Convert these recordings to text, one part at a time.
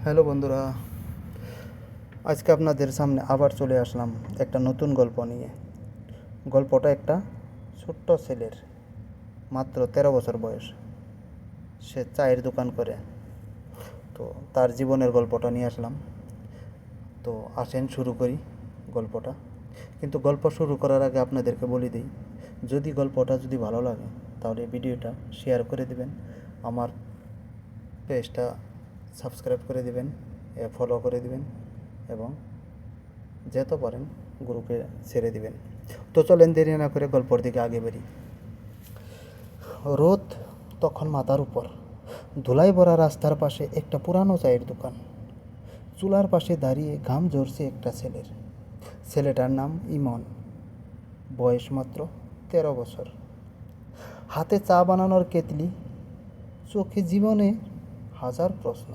Hello বন্ধুরা, আজকে আপনাদের সামনে আবার চলে আসলাম একটা নতুন গল্প নিয়ে। গল্পটা একটা ছোট্ট ছেলের, মাত্র 13 বছর বয়স। সে চায়ের দোকান করে। তো তার জীবনের গল্পটা নিয়ে আসলাম। তো আসেন শুরু করি গল্পটা। কিন্তু গল্প শুরু করার আগে আপনাদেরকে বলে দিই, গল্পটা যদি ভালো লাগে তাহলে ভিডিওটা শেয়ার করে দিবেন, আমার পেজটা সাবস্ক্রাইব করে দিবেন, ফলো করে দিবেন এবং যেতে পারেন গ্রুপে ছেড়ে দিবেন। তো চলেন দেরি না করে গল্পর দিকে আগে বেরি। রোদ তখন মাথার উপর। ধুলাই ভরা রাস্তার পাশে একটা পুরানো চায়ের দোকান। চুলার পাশে দাঁড়িয়ে ঘাম ঝরছে একটা ছেলের। ছেলেটার নাম ইমন, বয়স মাত্র 13 বছর। হাতে চা বানানোর কেতলি, চোখে জীবনে হাজার প্রশ্ন।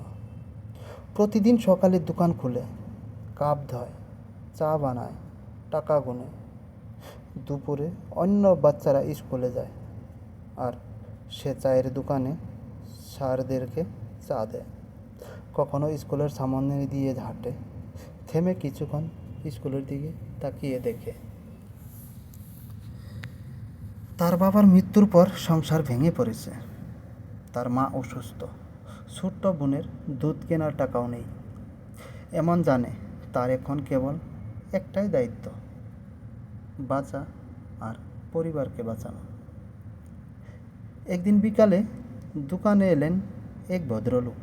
প্রতিদিন সকালে দোকান খুলে, কাপ ধয়, চা বানায়, টাকা গুনে। দুপুরে অন্য বাচ্চারা স্কুলে যায় আর সে চায়ের দোকানে স্যারদেরকে চা দেয়। কখনো স্কুলের সামনে দিয়ে হাঁটে, থেমে কিছুক্ষণ স্কুলের দিকে তাকিয়ে দেখে। তার বাবার মৃত্যুর পর সংসার ভেঙে পড়েছে। তার মা অসুস্থ, ছোট্ট বোনের দুধ কেনার টাকাও নেই। এমন জানে তার এখন কেবল একটাই দায়িত্ব, বাঁচা আর পরিবারকে বাঁচানো। একদিন বিকালে দোকানে এলেন এক ভদ্রলোক।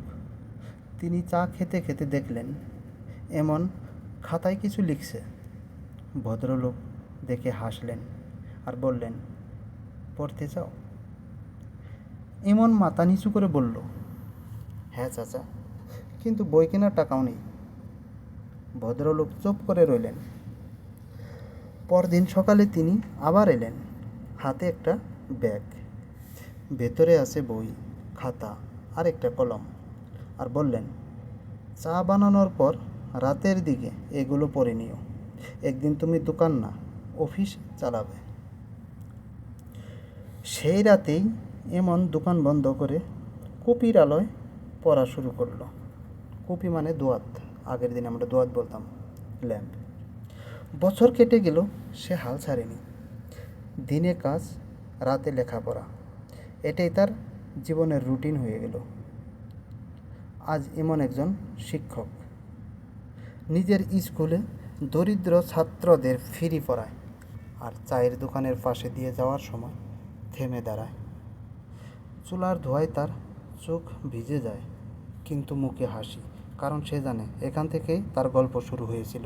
তিনি চা খেতে খেতে দেখলেন এমন খাতায় কিছু লিখছে। ভদ্রলোক দেখে হাসলেন আর বললেন, পড়তে চাও? এমন মাথা নিচু করে বলল, হ্যাঁ চাচা, কিন্তু বই কেনার টাকাও নেই। ভদ্রলোক চুপ করে রইলেন। পরদিন সকালে তিনি আবার এলেন, হাতে একটা ব্যাগ। ভেতরে আছে বই, খাতা আর একটা কলম, আর বললেন, চা বানানোর পর রাতের দিকে এগুলো পড়ে নিও। একদিন তুমি দোকান না, অফিস চালাবে। সেই রাতেই এমন দোকান বন্ধ করে কপির আলোয় পড়া শুরু করলো। কপি মানে দোয়াত, আগের দিন আমরা দোয়াত বলতাম, ল্যাম্প। বছর কেটে গেল, সে হাল ছাড়েনি। দিনে কাজ, রাতে লেখাপড়া, এটাই তার জীবনের রুটিন হয়ে গেল। আজ এমন একজন শিক্ষক, নিজের স্কুলে দরিদ্র ছাত্রদের ফ্রি পড়ায়, আর চায়ের দোকানের পাশে দিয়ে যাওয়ার সময় থেমে দাঁড়ায়। চুলার ধোঁয়ায় তার চোখ ভিজে যায়, কিন্তু মুখে হাসি, কারণ সে জানে এখান থেকেই তার গল্প শুরু হয়েছিল।